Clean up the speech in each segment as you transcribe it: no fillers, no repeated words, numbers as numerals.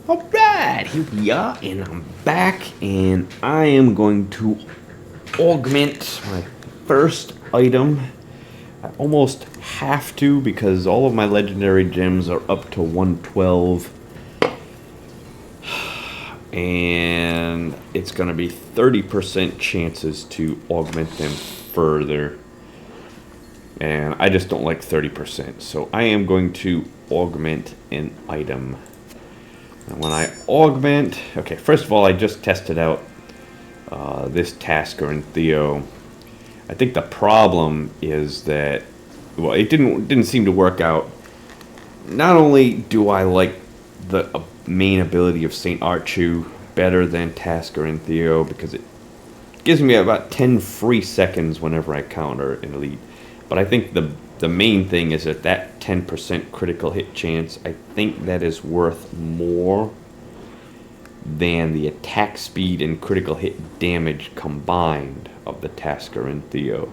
Alright, here we are, and I'm back, and I am going to augment my first item. I almost have to because all of my legendary gems are up to 112. And it's going to be 30% chances to augment them further. And I just don't like 30%, so I am going to augment an item. And when I augment, okay, first of all, I just tested out this Tasker and Theo. I think the problem is that, well, it didn't seem to work out. Not only do I like the main ability of Saint Archu better than Tasker and Theo because it gives me about 10 free seconds whenever I counter an elite, but I think the main thing is that 10% critical hit chance, I think that is worth more than the attack speed and critical hit damage combined of the Tasker and Theo.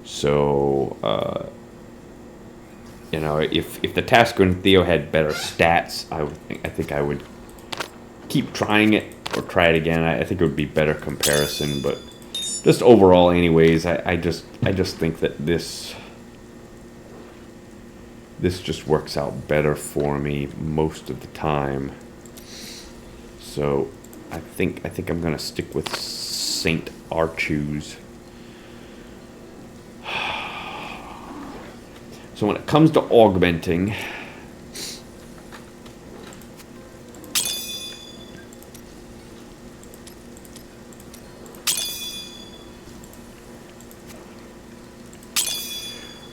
So, you know, if the Tasker and Theo had better stats, I think I would keep trying it or try it again. I think it would be better comparison, but just overall, anyways, I just think that this just works out better for me most of the time. So I think I'm gonna stick with Saint Archu's. So when it comes to augmenting,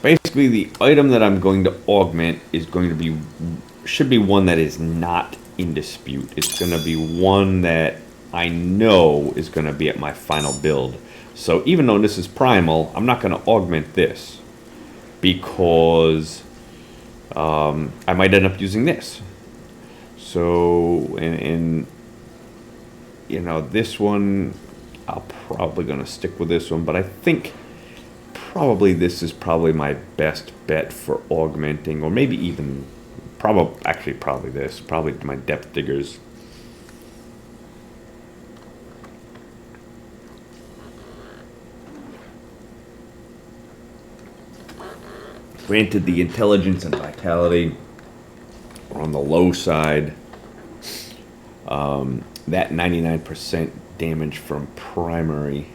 basically the item that I'm going to augment is going to be, should be one that is not in dispute. It's going to be one that I know is going to be at my final build. So even though this is primal, I'm not going to augment this because I might end up using this. So, and you know, this one, I'm probably going to stick with this one, but I think probably this is probably my best bet for augmenting, or maybe even probably this, probably my depth diggers. Granted, the intelligence and vitality are on the low side. That 99% damage from primary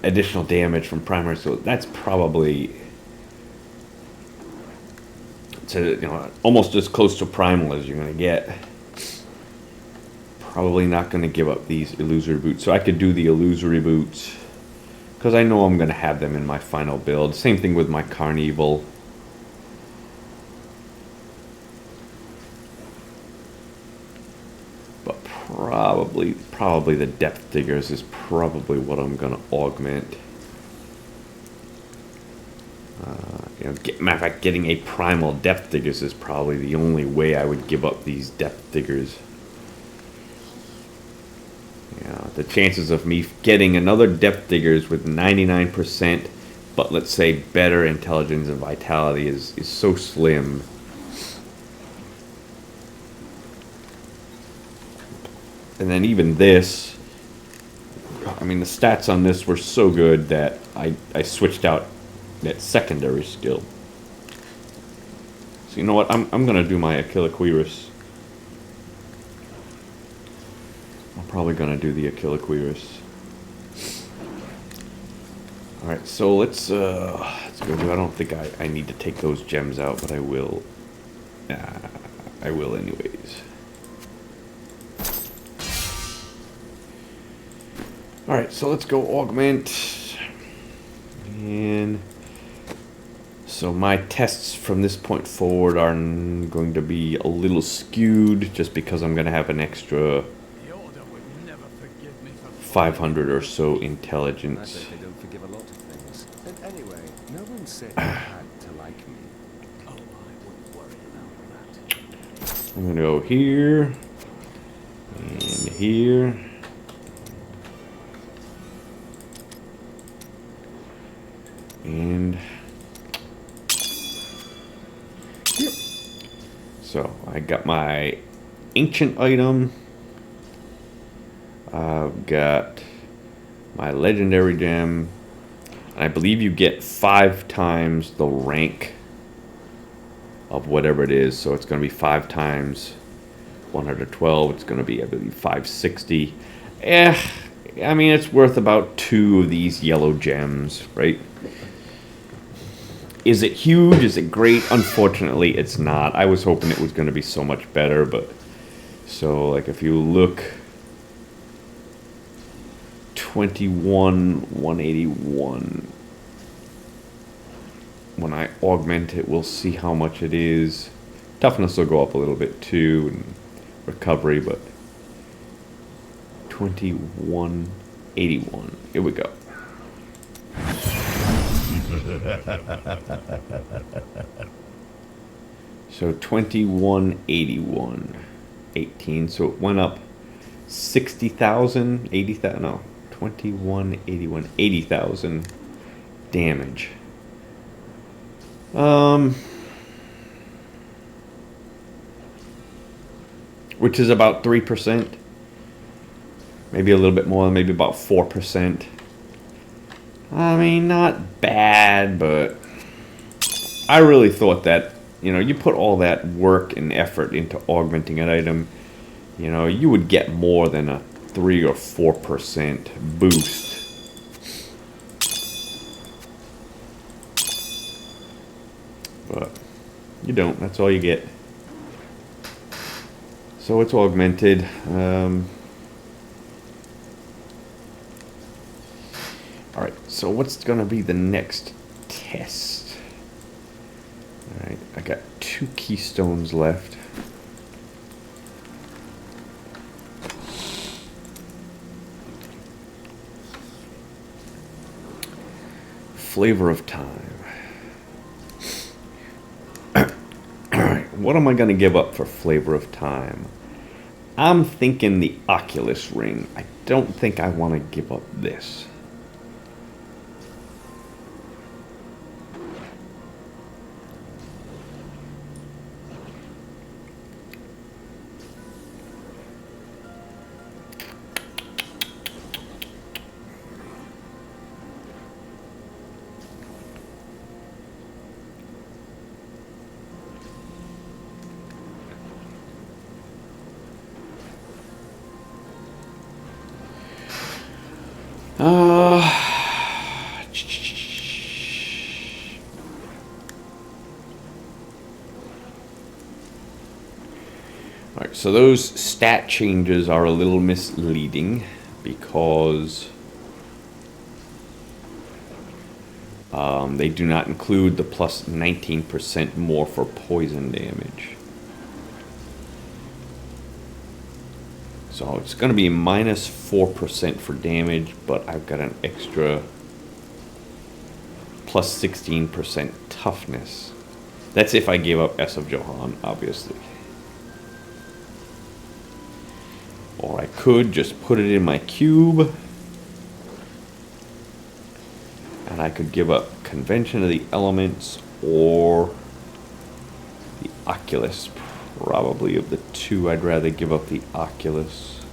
additional damage from primary, so that's probably, you know, almost as close to primal as you're going to get. Probably not going to give up these illusory boots, so I could do the illusory boots because I know I'm going to have them in my final build. Same thing with my Carnival. But probably the depth diggers is probably what I'm going to augment. You know, matter of fact, getting a primal depth diggers is probably the only way I would give up these depth diggers. You know, the chances of me getting another depth diggers with 99%, but let's say better intelligence and vitality is so slim. And then even this, I mean, the stats on this were so good that I switched out that secondary skill. So you know what? I'm gonna do my Aquiloquirus. I'm probably gonna do the Aquiloquirus. All right, so let's go do. I don't think I need to take those gems out, but I will. I will anyways. All right, so let's go augment. And so my tests from this point forward are going to be a little skewed just because I'm going to have an extra 500 or so intelligence. I bet they don't forgive a lot of things. And anyway, no one said you had to like me. Oh, I wouldn't worry about that. I'm going to go here and here. And So I got my ancient item. I've got my legendary gem. And I believe you get 5 times the rank of whatever it is. So it's going to be 5 times 112. It's going to be, I believe, 560. I mean, it's worth about 2 of these yellow gems, right? Is it huge? Is it great? Unfortunately, it's not. I was hoping it was going to be so much better, but... So, like, if you look... 181. When I augment it, we'll see how much it is. Toughness will go up a little bit, too, and recovery, but... 2181. Here we go. So 2181, 18. So it went up 60,000, 80,000. No, 2181, 80,000 damage. Which is about 3%. Maybe a little bit more, maybe about 4%. I mean, not bad, but I really thought that, you know, you put all that work and effort into augmenting an item, you know, you would get more than a 3 or 4% boost. But you don't, that's all you get. So it's augmented. Alright, so what's going to be the next test? Alright, I got 2 keystones left. Flavor of time. Alright, what am I going to give up for flavor of time? I'm thinking the Oculus ring. I don't think I want to give up this. Alright, so those stat changes are a little misleading because they do not include the plus 19% more for poison damage. So it's going to be minus 4% for damage, but I've got an extra plus 16% toughness. That's if I gave up S of Johan, obviously. Or I could just put it in my cube. And I could give up Convention of the Elements or the Oculus. Probably of the 2, I'd rather give up the Oculus.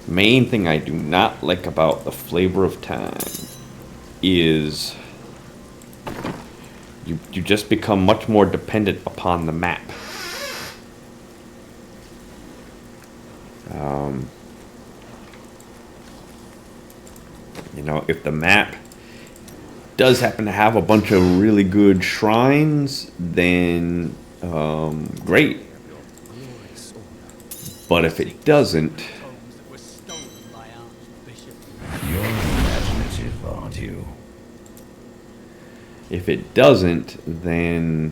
Main thing I do not like about the flavor of time is you just become much more dependent upon the map. You know, if the map does happen to have a bunch of really good shrines, then great. But if it doesn't, you're imaginative, aren't you? If it doesn't, then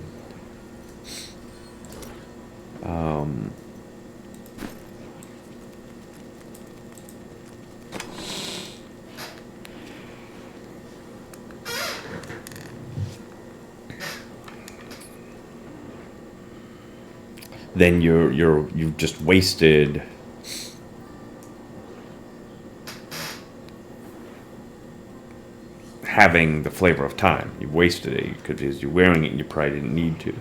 then you've just wasted having the flavor of time. You wasted it because you're wearing it and you probably didn't need to.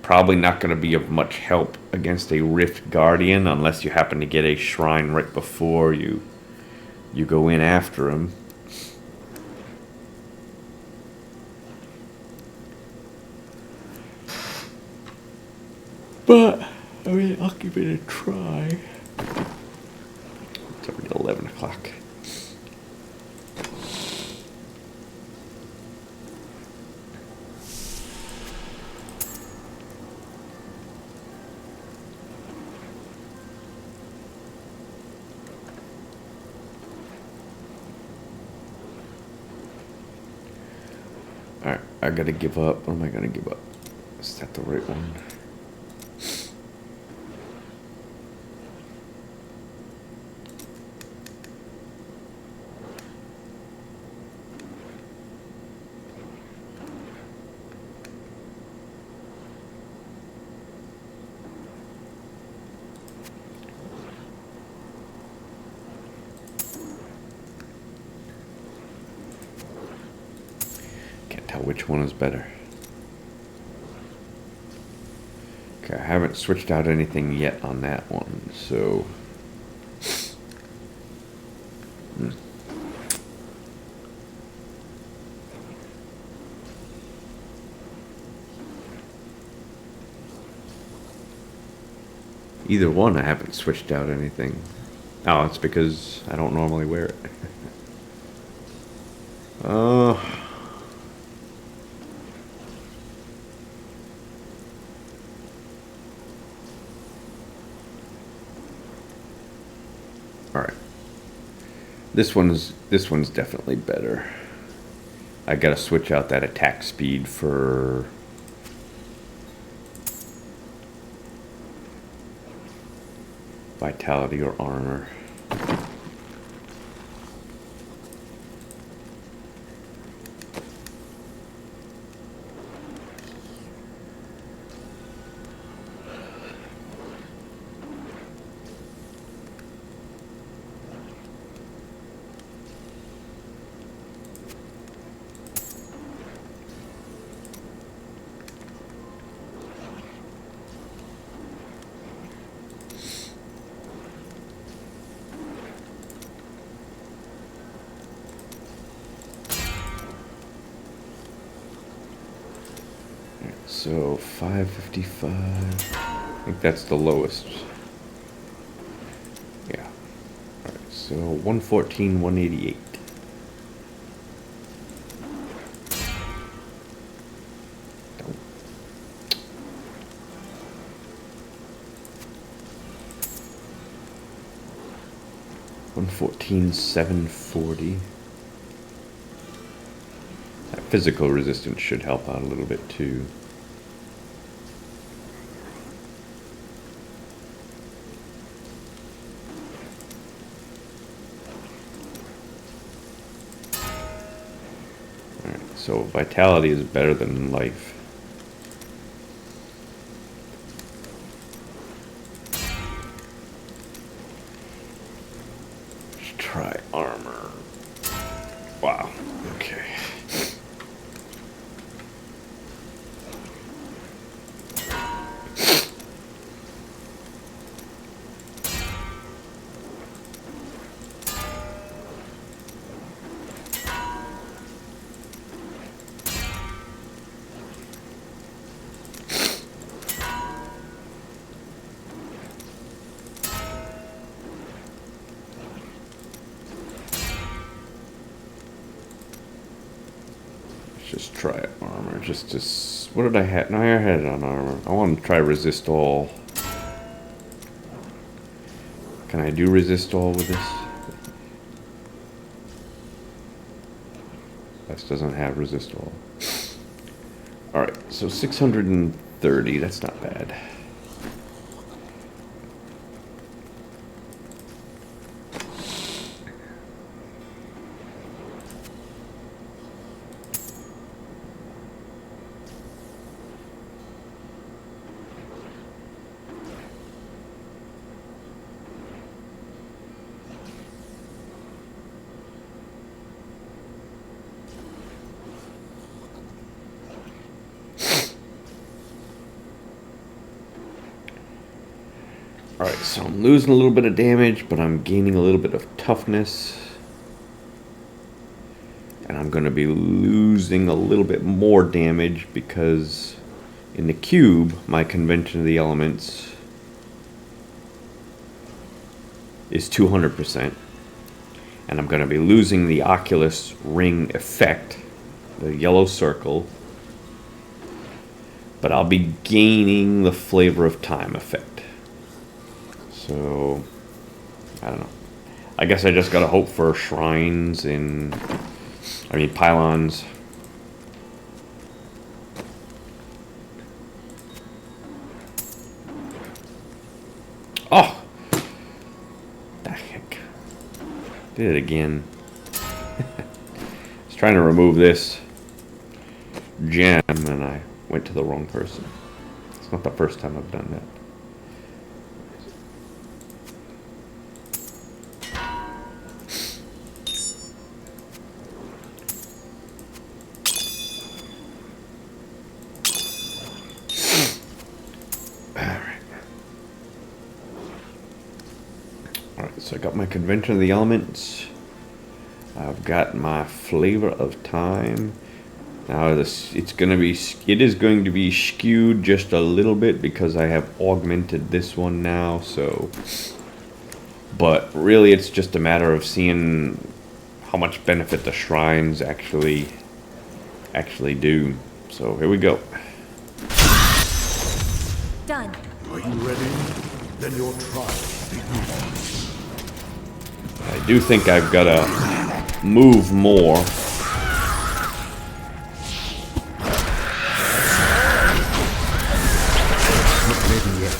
Probably not going to be of much help against a Rift Guardian unless you happen to get a shrine right before you go in after him. But, I mean, I'll give it a try. It's already 11 o'clock. Alright, I gotta give up. What am I gonna give up? Is that the right one? Can't tell which one is better. Okay, I haven't switched out anything yet on that one, so... Either one, I haven't switched out anything. Oh, it's because I don't normally wear it. Alright. This one's definitely better. I gotta switch out that attack speed for... vitality or armor. So 555. I think that's the lowest. Yeah. Alright, so 114, 188. Don't. 114, 740. That physical resistance should help out a little bit too. So vitality is better than life. Let's try armor. Wow. Okay. Just try armor, just to... What did I have? No, I had it on armor. I want to try resist all. Can I do resist all with this? This doesn't have resist all. Alright, so 630, that's not bad. Alright, so I'm losing a little bit of damage, but I'm gaining a little bit of toughness. And I'm going to be losing a little bit more damage because in the cube, my convention of the elements is 200%. And I'm going to be losing the Oculus ring effect, the yellow circle. But I'll be gaining the flavor of time effect. So, I don't know. I guess I just gotta hope for shrines and, pylons. Oh! The heck. Did it again. I was trying to remove this gem and I went to the wrong person. It's not the first time I've done that. Alright, so I got my convention of the elements. I've got my flavor of time. Now it is going to be skewed just a little bit because I have augmented this one now, so but really it's just a matter of seeing how much benefit the shrines actually do. So here we go. Done. Are you ready? Then your trial begins. I do think I've got to move more. Not ready yet.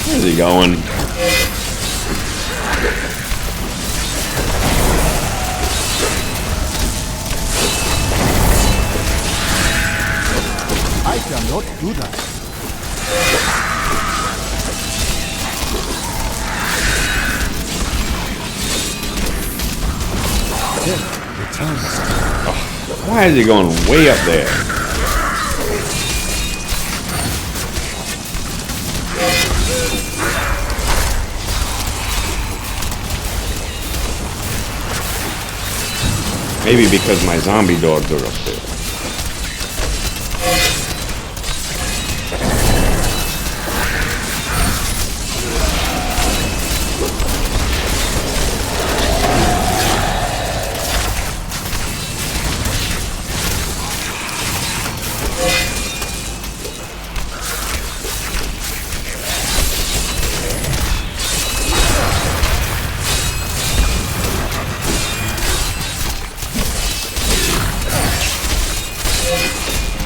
Where's he going? I cannot do that. Why is he going way up there? Maybe because my zombie dogs are up there.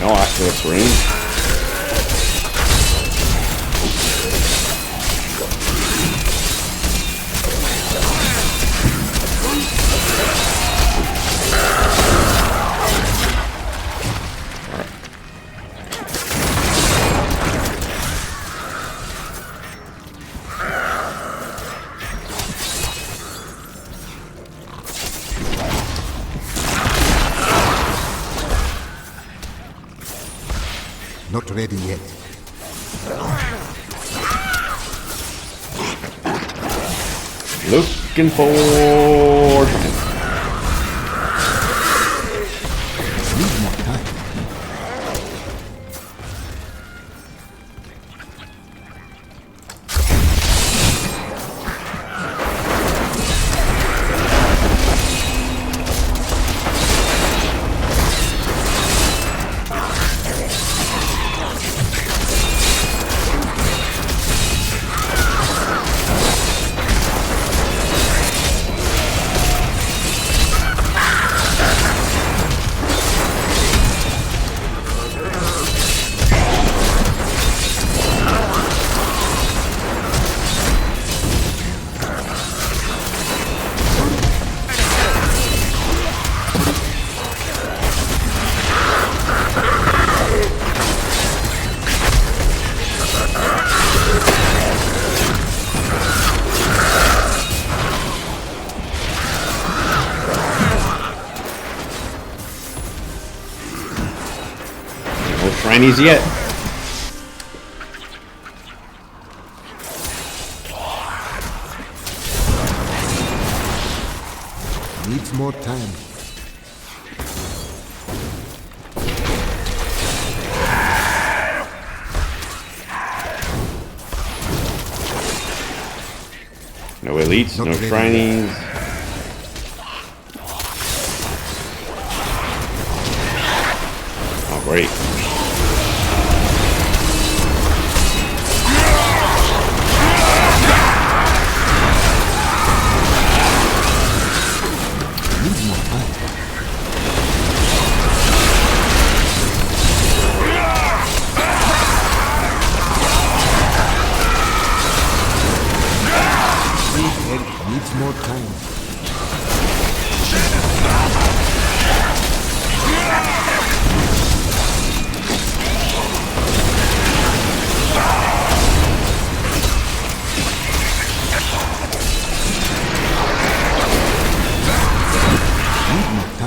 No Oculus range. Not ready yet. Looking for... Need more time. shinies yet. Needs more time. No elites, no shinies. Oh, great. Needs more time. Needs more time. Need more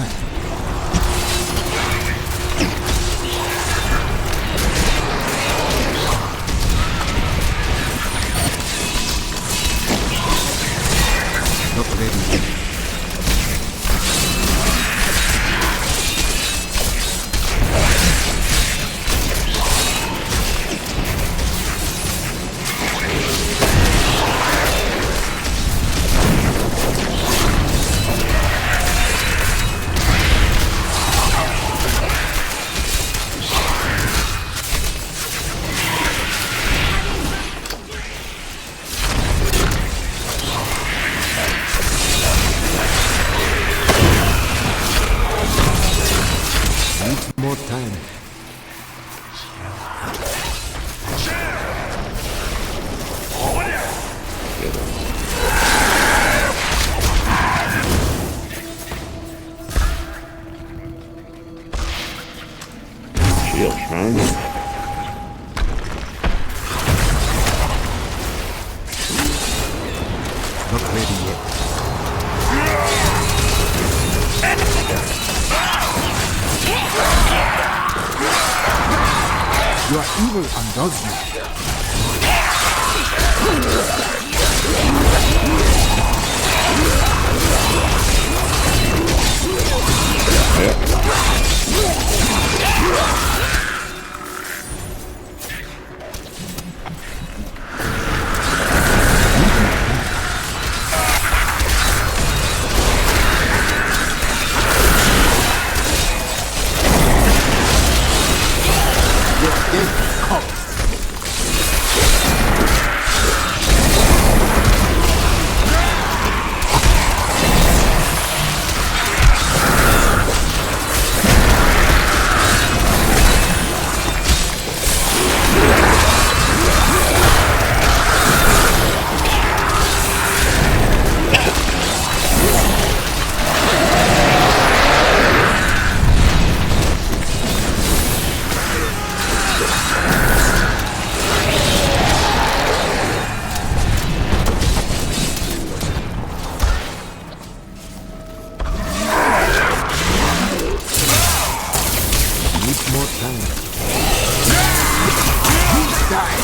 time. Not ready yet. Needs more time. Shield shrine. Not ready yet. You are evil undoes you. Yep. Needs more time. Die.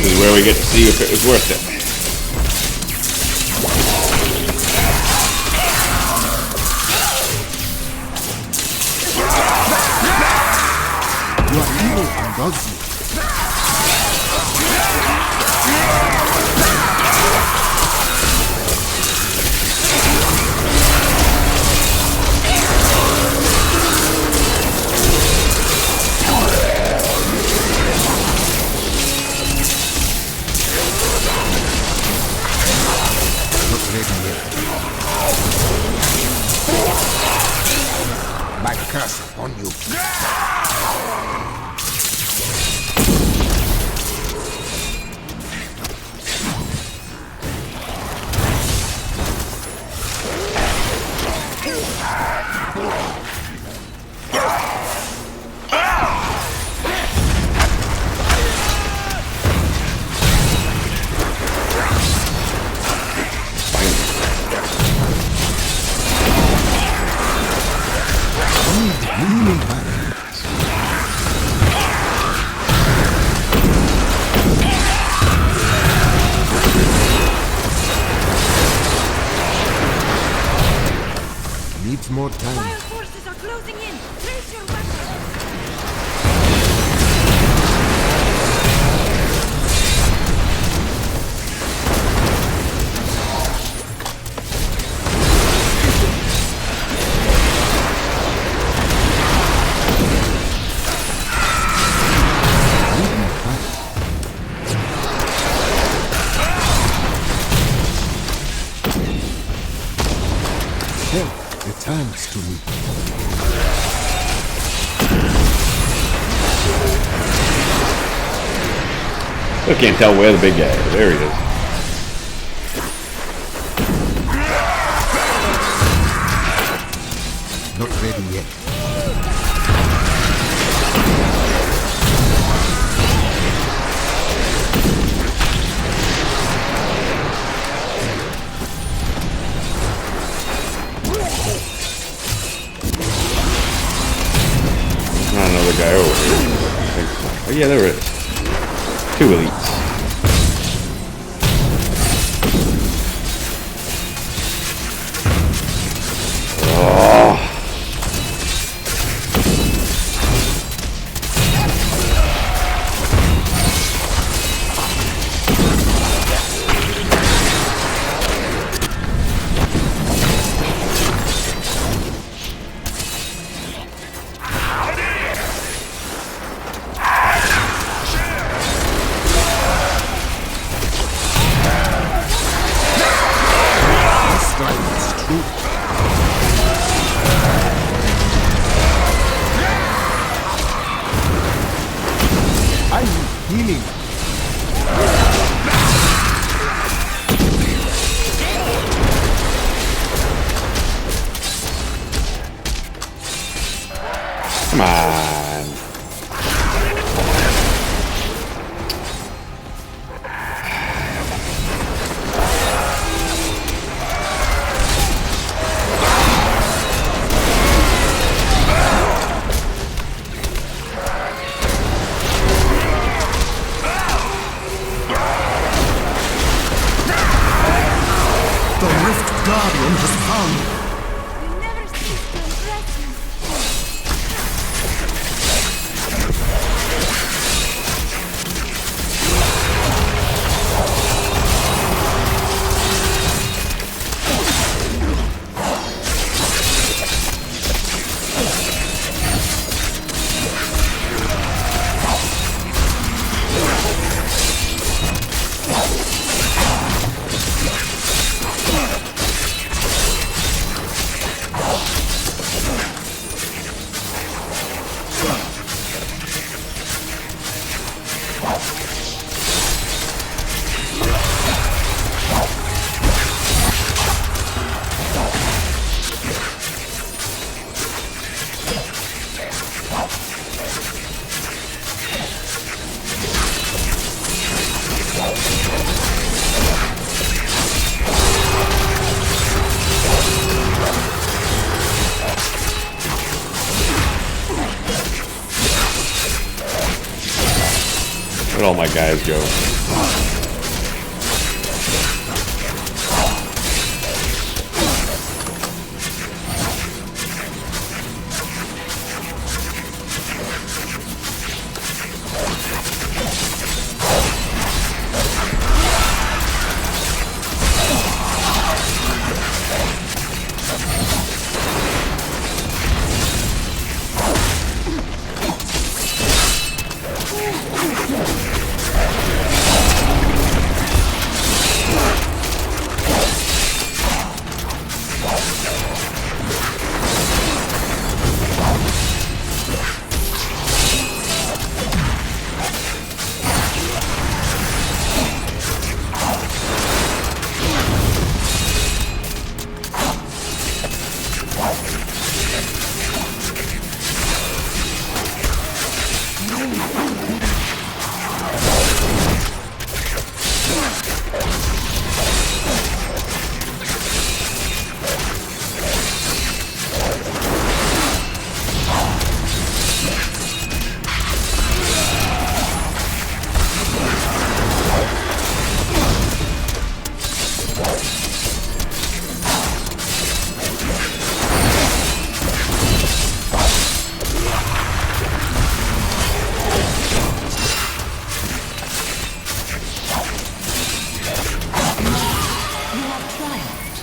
This is where we get to see if it was worth it. You are evil undoes you. Not ready yet. My curse upon you. Leaning back. Needs more time. Wild forces are closing in. Place your weapons. Death returns to me. I can't tell where the big guy is. There he is. Not ready yet. Not another guy over here. Oh yeah, there it is. 2 elites. This time it's true. I need healing. Come on. The Rift Guardian has found. You never cease to impress me. Where'd all my guys go?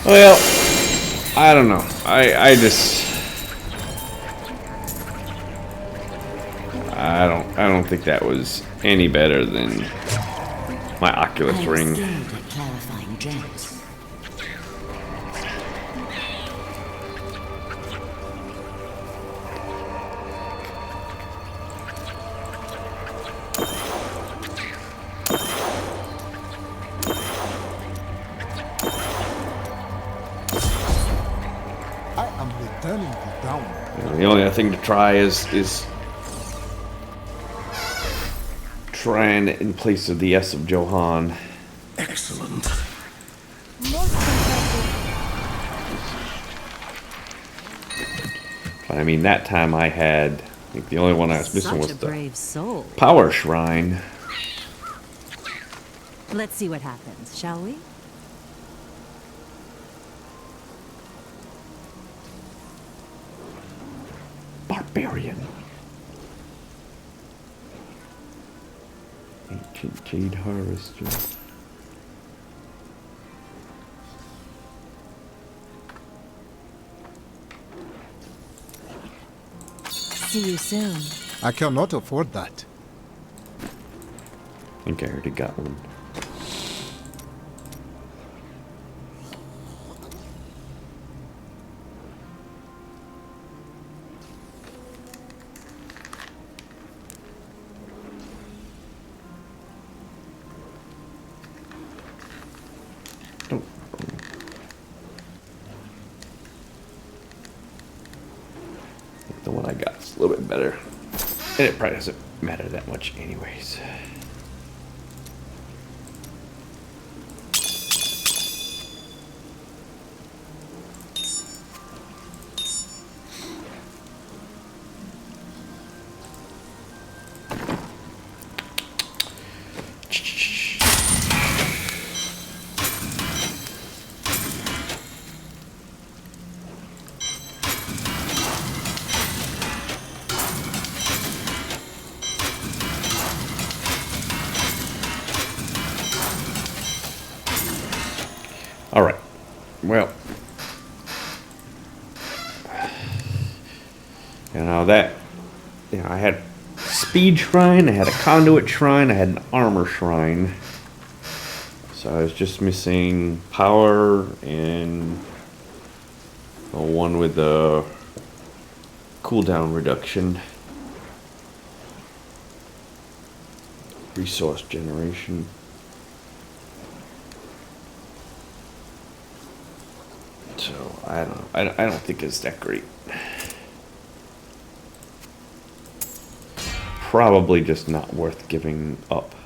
Well, I don't know. I just I don't think that was any better than my Oculus I'm Ring. skilled at clarifying gems. I am returning you down. The only other thing to try is trying it in place of the S of Johann. Excellent. Most impressive. But I mean, that time I had, I think the only one I was missing Such was a the brave soul. Power Shrine. Let's see what happens, shall we? Barbarian. Ancient Jade Harvester. See you soon. I cannot afford that. I think I already got one. Oh. The one I got is a little bit better. And it probably doesn't matter that much anyways. All right. Well, I had speed shrine, I had a conduit shrine, I had an armor shrine. So I was just missing power and the one with the cooldown reduction. Resource generation. So I don't know. I don't think it's that great. Probably just not worth giving up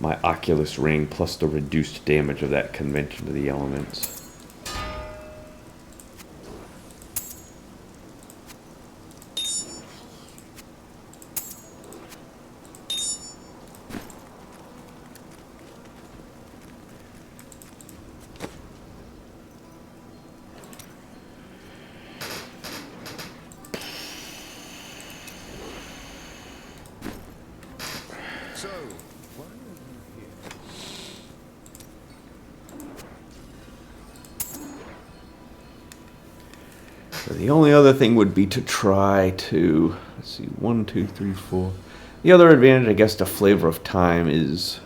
my Oculus Ring plus the reduced damage of that convention to the elements. So, why are you here? So the only other thing would be to try to, let's see, 1, 2, 3, 4. The other advantage, I guess, to Flavor of Time is,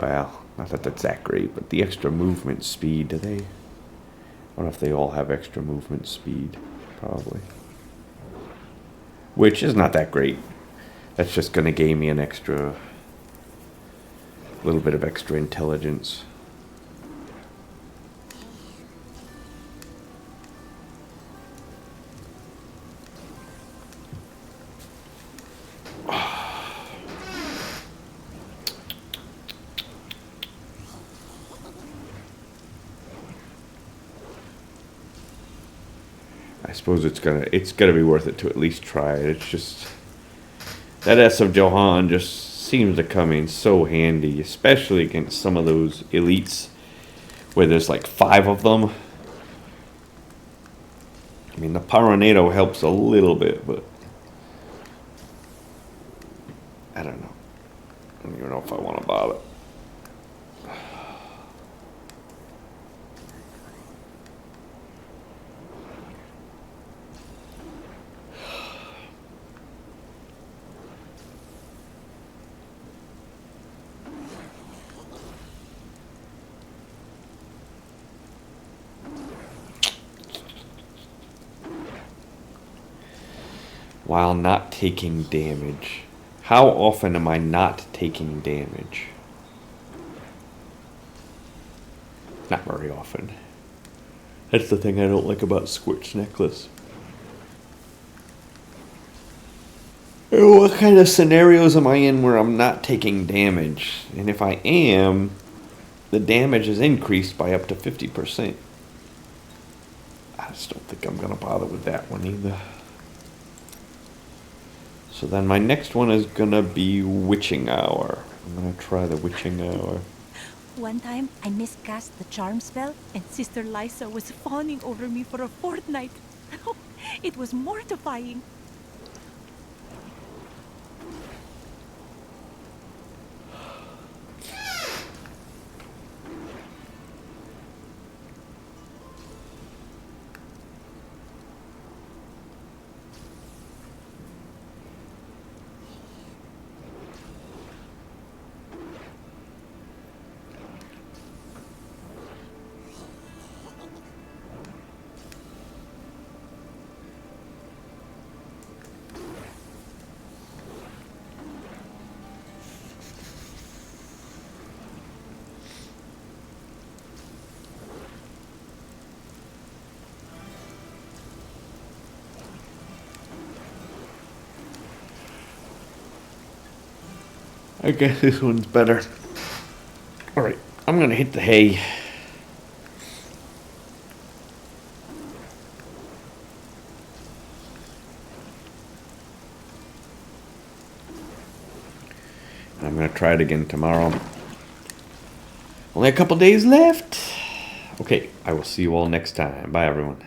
well, not that that's that great, but the extra movement speed. Do they? I don't know if they all have extra movement speed. Probably. Which is not that great. That's just going to gain me an extra, little bit of extra intelligence. I suppose it's gonna be worth it to at least try it. It's just that S of Johann just seems to come in so handy, especially against some of those elites where there's like 5 of them. I mean, the Paranado helps a little bit, but I don't know. I don't even know if I want to bother. while not taking damage. How often am I not taking damage? Not very often. That's the thing I don't like about Squirt's necklace. What kind of scenarios am I in where I'm not taking damage? And if I am, the damage is increased by up to 50%. I just don't think I'm going to bother with that one either. So then my next one is going to be Witching Hour. I'm going to try the Witching Hour. One time, I miscast the charm spell, and Sister Lysa was fawning over me for a fortnight. It was mortifying. I guess this one's better. Alright, I'm going to hit the hay. I'm going to try it again tomorrow. Only a couple days left. Okay, I will see you all next time. Bye, everyone.